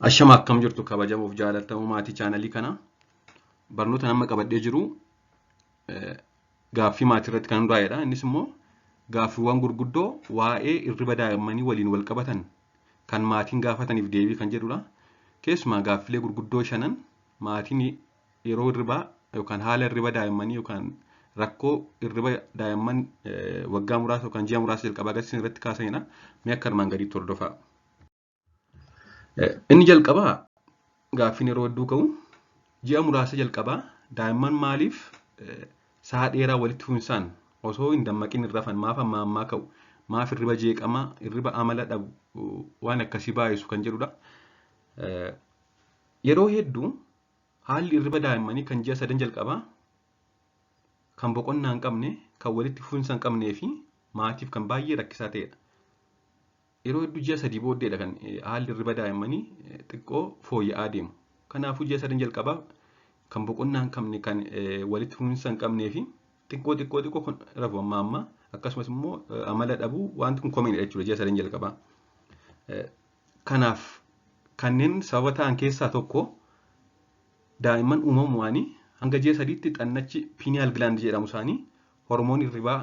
Ashama akkam jirtu kabajamuuf jaalatamuu maatii chaanalii kana barnoota nama qabadhee jiru gaaffii maatii irratti kan hundaa'edha. Innis immoo gaaffiiwwan gurguddoo waa'ee hirriba daa'immanii waliin wal qabatan kan maatiin gaafataniif deebii kan jedhudha. Keessumaa gaaffilee gurguddoo shanan maatiin yeroo hirribaa yookaan haala hirriba daa'immanii yookaan rakkoo hirriba daa'imman waggaa muraasa yookaan ji'a muraasa jalqabaa agarsiisan irratti kaasanidha. Mee akka armaan gadiitti hordofaa. Inni jalqabaa gaaffiin yeroo hedduu ka'u ji'a muraasa jalqabaa daa'imman maaliif sa'a dheeraa walitti fufinsaan osoo hin dammaqin hin rafan maaf ammaa ka'u maaf hirriba jeeqamaa hirriba amala dhabu waan akkasii baay'isu kan jedhudha. Yeroo hedduu haalli hirriba daa'immanii kan ji'a 3 jalqabaa kan boqonnaa hin qabne kan walitti fufinsa hin qabnee fi maatiif kan baay'ee rakkisaa ta'edha. Yeroo hedduu ji'a 3 booddeedha kan haalli hirriba daa'immanii xiqqoo fooyya'aa deemu. Kanaafuu ji'a 3 jalqabaa kan boqonnaa hin qabne kan walitti fufinsa hin qabnee fi xiqqoo rafu amma akkasumas immoo amala dhabuu wanti kun koomedha jechuudha ji'a 3 jalqabaa. Kanaaf kanneen sababa ta'an keessaa tokko daa'imman uumamumaan hanga ji'a 3tti xannachi piiniyaal gilaand jedhamu isaanii hormoonii hirribaa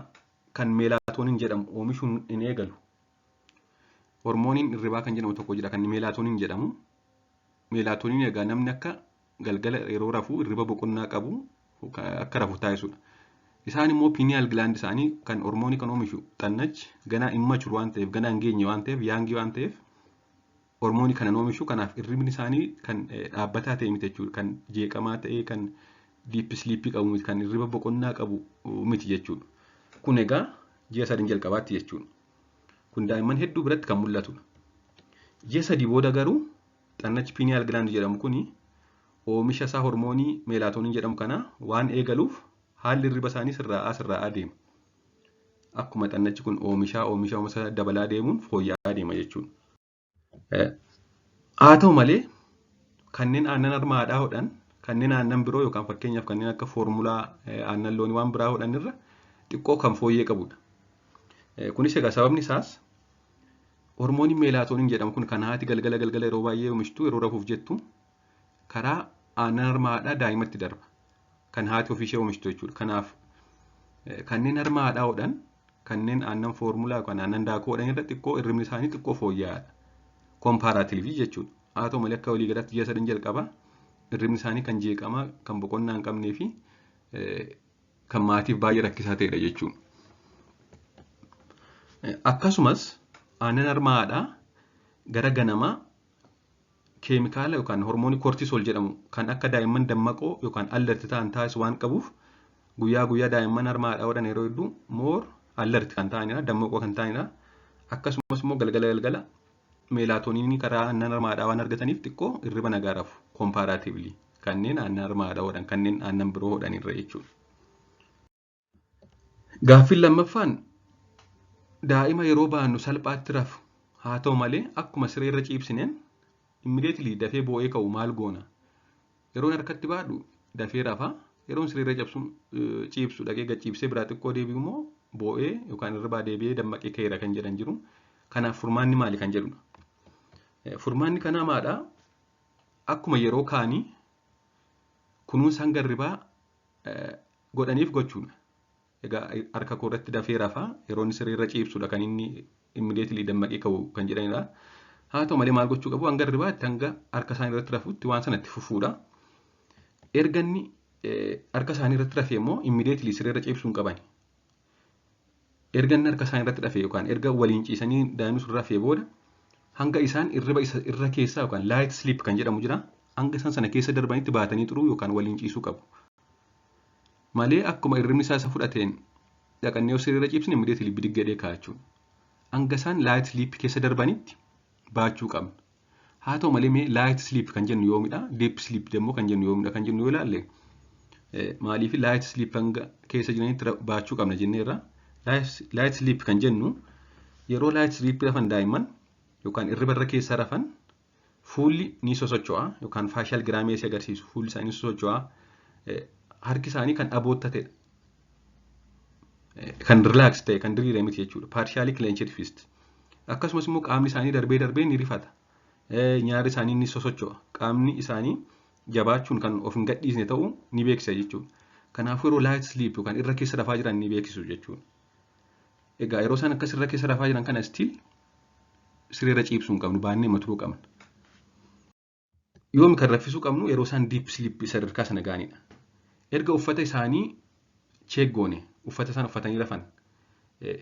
kan meelaatooniin jedhamu oomishuun hin eegalu. Hormooniin hirribaa kan jedhamu tokko jira kan meelaatooniin jedhamu. Meelaatooniin egaa namni akka galgala yeroo rafuu hirriba boqonnaa qabu akka rafu taasisudha. Isaan immoo piiniyaal gilaand isaanii kan hormoonii kan oomishu xannachi ganaa immachuur waan ta'eef ganaa hin geenye waan ta'eef yaangii waan ta'eef hormoonii kanan oomishu kanaaf hirribni isaanii kan dhaabbataa ta'e miti jechuudha. Kan jeeqamaa ta'e kan diip siliippii qabu miti kan hirriba boqonnaa qabu miti jechuudha. Kun egaa ji'a 3 jalqabaatti jechuudha. Kun daa'imman hedduu biratti kan mul'atudha. Ji'a 3 booda garuu xannachi piiniyaal gilaand jedhamu kuni oomisha isaa hormoonii meelaatooniin jedhamu kana waan eegaluuf haalli hirriba isaanii sirraa'aa deema. Akkuma xannachi kun oomisha dabalaa deemuun fooyya'aa deema jechuudha. Haa ta'u malee kanneen aannan harma haadhaa hodhan kanneen aannan biroo yookaan fakkeenyaaf kanneen akka foormulaa aannan loonii waan biraa hodhan irra xiqqoo kan fooyyee qabudha. Kunis egaa sababni isaas hormooniin meelaatooniin jedhamu kun kan haati galgala yeroo baay'ee oomishtu yeroo rafuuf jettu karaa aannan harma haadhaa daa'imatti darba. Kan haati ofii ishee oomishtu jechuudha. Kanaaf kanneen harma haadhaa hodhan kanneen aannan foormulaa yookaan aannan daakuu hodhan irra xiqqoo hirribni isaanii xiqqoo fooyya'aadha. Komparaatiivii jechuudha. Haa ta'u malee akka waliigalatti ji'a 3 jalqabaa hirribni isaanii kan jeeqamaa kan boqonnaa hin qabnee fi kan maatiif baay'ee rakkisaa ta'edha jechuudha. Akkasumas aannan harma haadhaa gara ganamaa keemikaala yookaan hormoonii koortisool jedhamu kan akka daa'imman dammaqoo yookaan allarti ta'an taasisu waan qabuuf guyyaa daa'imman harma haadhaa hodhan yeroo hedduu moor allarti kan ta'anidha dammaqoo kan ta'anidha. Akkasumas immoo galgala meelaatooniin karaa aannan harma haadhaa waan argataniif xiqqoo hirriba nagaa rafu komparaatiivli kanneen aannan harma haadhaa hodhan kanneen aannan biroo hodhan irra jechuudha. Gaaffiin lammaffaan daa'ima yeroo baannu salphaatti rafu haa ta'u malee akkuma siree irra ciibsineen immideetilii dafee boo'ee ka'u maal goona? Yeroon harkatti baadhu dafee rafaa yeroon siree irra ciibsu dhaqee gad ciibsee biraa xiqqoo deebi'u immoo boo'ee yookaan hirribaa deebi'ee dammaqee ka'eera kan jedhan jiru. Kanaaf furmaanni maali kan jedhudha. Furmaanni kanaa maadhaa? Akkuma yeroo kaanii kunuunsa hanga hirribaa godhaniif gochuudha. Egaa harka koo irratti dafee rafaa yeroon siree irra ciibsudha kan inni immideetilii dammaqee ka'u kan jedhanidha. Haa ta'u malee maal gochuu qabu hanga hirribaatti hanga harka isaanii irratti rafutti waan sanatti fufuudha. Erga inni harka isaanii irratti rafee immoo immideetilii siree irra ciibsuu hin qabani. Erga inni harka isaanii irratti rafee yookaan erga waliin ciisanii daa'imni sun rafee booda hanga isaan hirriba isa irra keessaa yookaan laayit siliip kan jedhamu jira hanga isaan sana keessa darbanitti baatanii turuu yookaan waliin ciisuu qabu. Malee akkuma hirribni isaa isa fudhateen dhaqannee siree irra ciibsine immideetilii bidig gadhee kaa'achuudha. Hanga isaan laayit siliip keessa darbanitti baachuu qabna. Haa ta'u malee mee laayit siliip kan jennu yoomidha? Diip siliip immoo kan jennu yoomidha kan jennu yoo ilaalle maaliif laayit siliip hanga keessa jiranitti baachuu qabna jenneerra. Laayit siliip kan jennu yeroo laayit siliip rafan daa'imman yookaan hirriba irra keessa rafan fuulli ni sosocho'a yookaan faashaal giraameesii agarsiisu fuulli isaanii sosocho'a. Harki isaanii kan aboottatedha. Kan rilaaks ta'e kan diriire miti jechuudha. Partially clenched fist. Akkasumas immoo qaamni isaanii darbee ni rifata. nyaarri isaanii ni sosocho'a. Qaamni isaanii jabaachuun kan of hin gadhiisne ta'uu ni beeksisa jechuudha. Kanaafuu yeroo light sleep yookaan irra keessa rafaa jiran ni beeksisu jechuudha. Egaa yeroo isaan akkas irra keessa rafaa jiran kana still sireera ciibsuu hin qabnu, baannee maturuu qabna. Yoom kan raffisuu qabnu yeroo isaan deep sleep sadarkaa sana ga'anidha. Erga uffata isaanii check goone, uffata isaan uffatanii rafan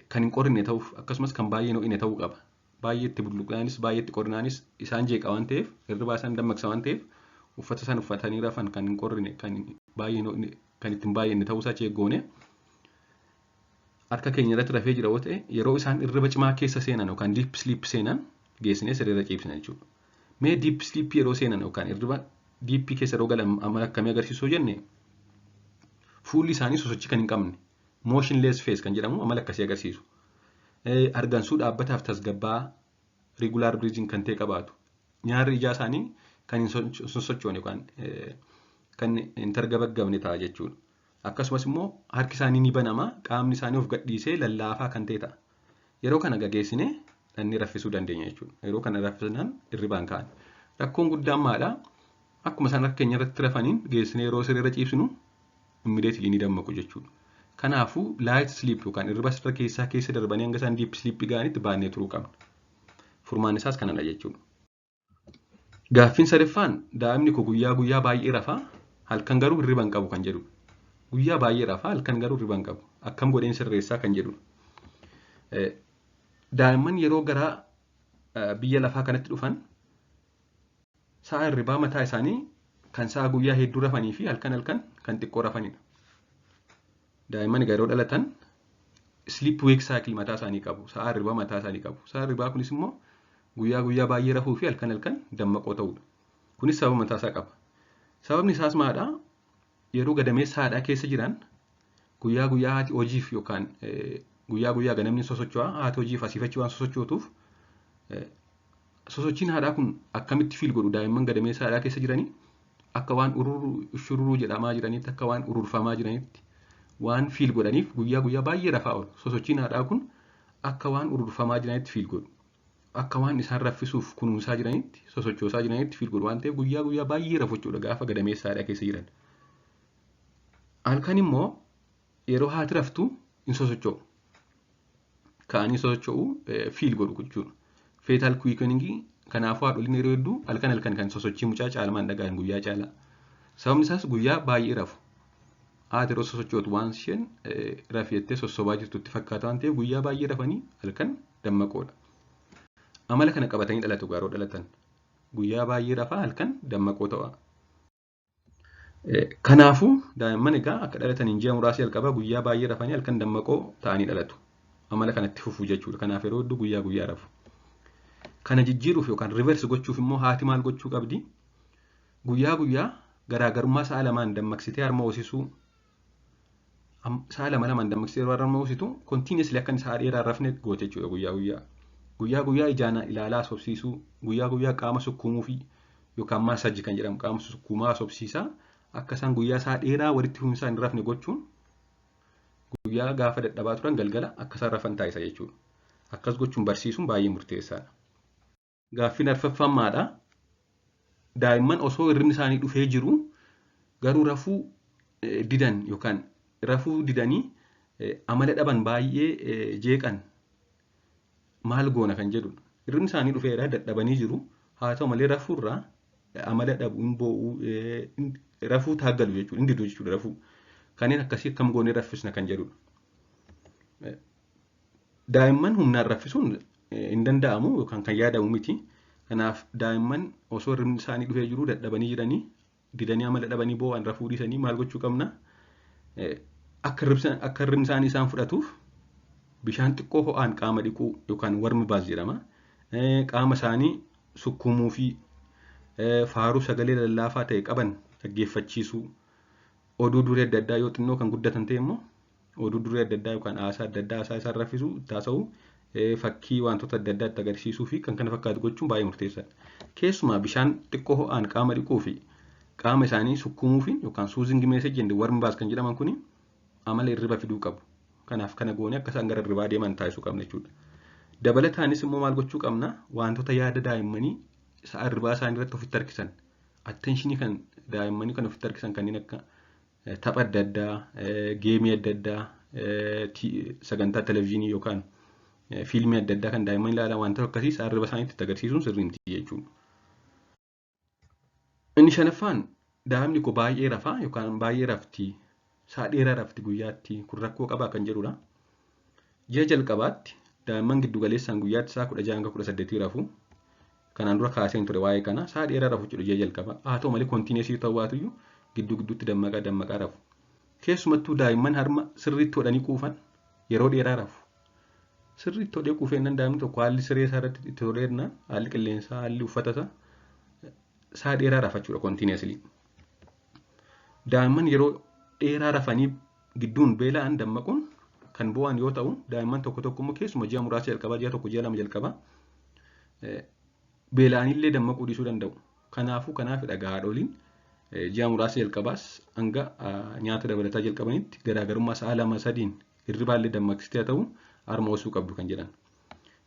kan hin qorrine ta'uuf akkasumas kan baay'ee hin ho'ine ta'uu qaba. Baay'eetti bulluqnaanis baay'eetti qorrinaanis isaan jeeqa waan ta'eef hirribaa isaan dammaqsa waan ta'eef uffata isaan uffatanii rafan kan hin qorrine kan baay'ee hin ho'ine kan ittiin baay'inne ta'uusaa check goone harka keenya irratti rafee jira yoo ta'e yeroo isaan hirriba cimaa keessa seenan yookaan deep sleep seenan geessinee sirriirra ciibsina jechuudha. Mee deep sleep yeroo seenan yookaan hirriba deep keessa yeroo galan amala akkamii agarsiisuu jenne fuulli isaanii sosochii kan hin qabne motionless face kan jedhamu amala akkasii agarsiisu. Argansuu dhaabbataaf tasgabbaa regular breathing kan ta'e qabaatu. Nyaarri ijaa isaanii kan hin sosochoone yookaan kan hin targabaggamne ta'a jechuudha. Akkasumas immoo harki isaanii ni banama, qaamni isaanii of gadhiisee lallaafaa kan ta'e ta'a. Yeroo kana geessinee dhannee raffisuu dandeenya jechuudha. Yeroo kana raffisnaan hirribaan ka'an. Rakkoon guddaan maadhaa? Akkuma isaan harka keenya irratti rafaniin geessinee yeroo sirriirra ciibsinu immediately ni dammaqu jechuudha. Kanaafuu light sleep yookaan hirriba sirra keessa darbanii hanga isaan deep sleep ga'anitti baannee turuu qabna. Furmaan isaas kanadha jechuudha. Gaaffiin sadaffaan daa'imni koo guyyaa baay'ee rafaa halkan garuu hirriba hin qabu kan jedhudha. Guyyaa baay'ee rafaa halkan garuu hirriba hin qabu. Akkam godheen sirreessaa kan jedhudha. Daa'imman yeroo gara biyya lafaa kanatti dhufan sa'a hirribaa mataa isaanii kan sa'a guyyaa hedduu rafanii fi halkan kan xiqqoo rafanidha. Daa'imman yeroo dhalatan sleep wake cycle mataa isaanii qabu. Sa'a hirribaa mataa isaanii qabu. Sa'a hirribaa kunis immoo guyyaa baay'ee rafuu fi halkan dammaqoo ta'udha. Kunis sababa mataa isaa qaba. Sababni isaas maadhaa? Yeroo gadameessa haadhaa keessa jiran guyyaa haati hojiif yookaan guyyaa ganamni sosocho'aa haati hojiif asiifachii waan sosochootuuf sosochiin haadhaa kun akkamitti fiil godhu daa'imman gadameessa haadhaa keessa jiranii akka waan shururuu jedhamaa jiranitti akka waan ururfamaa jiranitti waan fiil godhaniif guyyaa baay'ee rafaa oolu. Sosochiin haadhaa kun akka waan ururfamaa jiranitti fiil godhu. Akka waan isaan raffisuuf kunuunsaa jiranitti sosochoosaa jiranitti fiil godhu waan ta'eef guyyaa baay'ee rafu jechuudha gaafa gadameessa haadhaa keessa jiran. Halkan immoo yeroo haati raftu hin sosocho'u. Ka'anii sosocho'uu fiil godhu jechuudha. Fetal quickening kanaafuu haadholiin yeroo hedduu halkan kan sosochii mucaa caalmaan dhaga'an guyyaa caalaa. Sababni isaas guyyaa baay'ee rafu. Haati yeroo sosochootu waan isheen rafettee sossobaa jirtutti fakkaata waan ta'eef guyyaa baay'ee rafanii halkan dammaqoodha. Amala kana qabatanii dhalatu yeroo dhalatan. Guyyaa baay'ee rafaa halkan dammaqoo ta'a. Kanaafuu daa'imman egaa akka dhalataniin ji'a muraasa jalqabaa guyyaa baay'ee rafanii halkan dammaqoo ta'anii dhalatu. Amala kanatti fufuu jechuudha. Kanaaf yeroo hedduu guyyaa rafu. Kana jijjiiruuf yookaan reverse gochuuf immoo haati maal gochuu qabdi? Guyyaa garaagarummaa sa'a lamaan dammaqsitee harma hoosisuu. Sa'a lamaan dammaqsitee yeroo harma hoositu continuously akka sa'a dheeraa rafne goote jechuudha guyyaa ijaan ilaalaa sobsiisuu. Guyyaa qaama sukkuumuu fi yookaan maasajii kan jedhamu qaama sukkuumaa sobsiisaa. Akka isaan guyyaa sa'a dheeraa walitti fufinsaan hin rafne gochuun guyyaa gaafa dadhabaa turan galgala akka isaan rafan taasisa jechuudha. Akkas gochuun barsiisuun baay'ee murteessaadha. Gaaffiin arfaffaan maadhaa? Daa'imman osoo hirribni isaanii dhufee jiru garuu rafuu didan yookaan rafuu didanii amala dhaban baay'ee jeeqan maal goona kan jedhudha. Hirribni isaanii dhufeera dadhabanii jiru haa ta'u malee rafuurraa amala dhabu hin boo'uu rafuu taaggalu jechuudha. Hin diduu jechuudha rafuu. Kanneen akkasii akkam goonee raffisna kan jedhudha. Daa'imman humnaan raffisuun hin danda'amu yookaan kan yaadamu miti. Kanaaf daa'imman osoo hirribni isaanii dhufee jiru dadhabanii jiranii didanii amala dhabanii boo'an rafuu dhiisanii maal gochuu qabna? Akka hirribni isaanii isaan fudhatuuf bishaan xiqqoo ho'aan qaama dhiquu yookaan warmi baas jedhama. Qaama isaanii sukkuumuu fi faaruu sagalee lallaafaa ta'e qaban dhaggeeffachiisuu. Oduu durii adda addaa yoo xinnoo kan guddatan ta'e immoo oduu durii adda addaa yookaan haasaa adda addaa haasaa isaan raffisuu taasisuu fakkii wantoota adda addaatti agarsiisuu fi kan kana fakkaatu gochuun baay'ee murteessaadha. Keessumaa bishaan xiqqoo ho'aan qaama dhiquu fi qaama isaanii sukkuumuu fi yookaan suuzing meesejii warmi baas kan jedhaman kuni amala hirriba fiduu qabu. Kanaaf kana goonee akka isaan gara hirribaa deeman taasisuu qabna jechuudha. Dabalataanis immoo maal gochuu qabna? Wantoota yaada daa'immanii sa'a hirribaa isaanii irratti ofitti harkisan. Attentionii kan daa'immanii kan ofitti harkisan kanneen akka tapha adda addaa, geemii adda addaa, sagantaa televezyiinii yookaan fiilmii adda addaa kan daa'imman ilaalan wantoota akkasii sa'a hirriba isaaniitti itti agarsiisuun sirrii miti jechuudha. Inni shanaffaan daa'imni koo baay'ee rafaa yookaan baay'ee rafti sa'a dheeraa rafti guyyaatti kun rakkoo qabaa kan jedhudha. Ji'a jalqabaatti daa'imman giddu galeessaan guyyaatti sa'a 16 hanga 18 rafu. Kanaan dura kaaseen ture waa'ee kana sa'a dheeraa rafu jedhu ji'a jalqabaa. Haa ta'u malee kontiineesii ta'uu baatuyyuu gidduu gidduutti dammaqaa rafu. Keessumattuu daa'imman harma sirriitti hodhanii quufan yeroo dheeraa rafu. Sirriitti hodhee quufeennan daa'imni tokko haalli siree isaa irratti itti hodheerna haalli qilleensaa haalli uffata isaa sa'a dheeraa rafachuudha kontiineesii. Daa'imman yeroo dheeraa rafanii gidduun beela'an dammaquun kan bu'an yoo ta'u daa'imman tokko tokko immoo keessuma ji'a muraasa jalqabaa ji'a tokko ji'a lama jalqabaa beela'anillee dammaquu dhiisuu danda'u. Kanaafidha haadholiin ji'a muraasa jalqabaas hanga nyaata dabalataa jalqabanitti garaagarummaa sa'a 2-3 hirribaallee dammaqsitee ta'u harma osoo qabdu kan jedhan.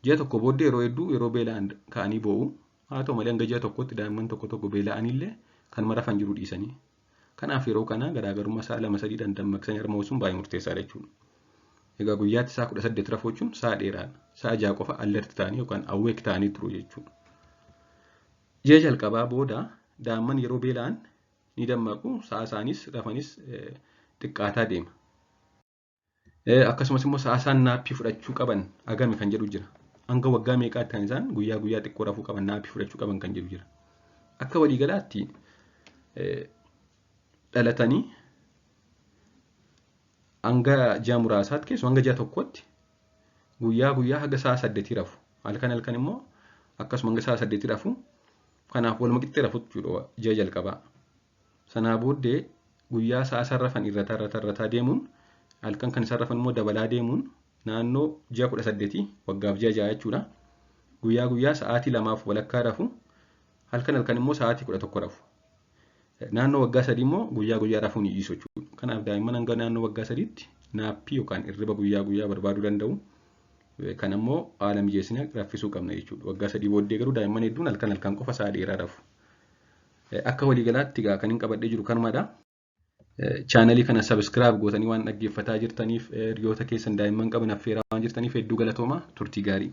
Ji'a tokko booddee yeroo hedduu yeroo beela'an ka'anii boo'u. Haa ta'u malee hanga ji'a tokkotti daa'imman tokko beela'anillee kan marafan jiru dhiisanii. Kanaaf yeroo kana garaagarummaa sa'a 2-3 dammaqsanii harma osuun baay'ee murteessaadha jechuudha. Egaa guyyaatti sa'a 18 rafuu jechuun sa'a dheeraadha. Sa'a 6 qofa alert ta'anii yookaan awweek ta'anii turu jechuudha. Ji'a jalqabaa booda daa'imman yeroo beela'an ni dammaqu. Sa'a isaanis rafanis xiqqaataa deema. Akkasumas immoo sa'a isaan naappii fudhachuu qaban agami kan jedhu jira. Hanga waggaa meeqaatti kan isaan guyyaa xiqqoo rafuu qaban naappii fudhachuu qaban kan jedhu jira. Akka waliigalaatti dhalatanii hanga ji'a muraasaatti keessumaa hanga ji'a tokkotti guyyaa haga sa'a 8 rafu. Halkan immoo akkasuma hanga sa'a 8 rafu. Kanaaf waluma qixxee rafu jechuudha ji'a jalqabaa. Sanaa booddee guyyaa sa'a sarrafan irrataa deemuun halkan kan sarrafan immoo dabalaa deemuun naannoo ji'a 18 waggaaf ji'a 6 jechuudha. Guyyaa sa'aatii 2 walakkaa rafu. Halkan immoo sa'aatii 11 rafu. Naannoo waggaa 3 immoo guyyaa rafuun dhiisu jechuudha. Kanaaf daa'imman hanga naannoo waggaa 3tti naappii yookaan hirriba guyyaa barbaaduu danda'u. Kan immoo haala mijeessinee raffisuu qabna jechuudha. Waggaa 3 booddee garuu daa'imman hedduun halkan qofa sa'a dheeraa rafu. Akka waliigalaatti kan hin qabadhee jiru kanumadha. Chaanalii kana sabiskiraayib gootanii waan dhaggeeffataa jirtaniif hiriyoota keessan daa'imman qaban affeeraa waan jirtaniif hedduu galatoomaa turtii gaarii.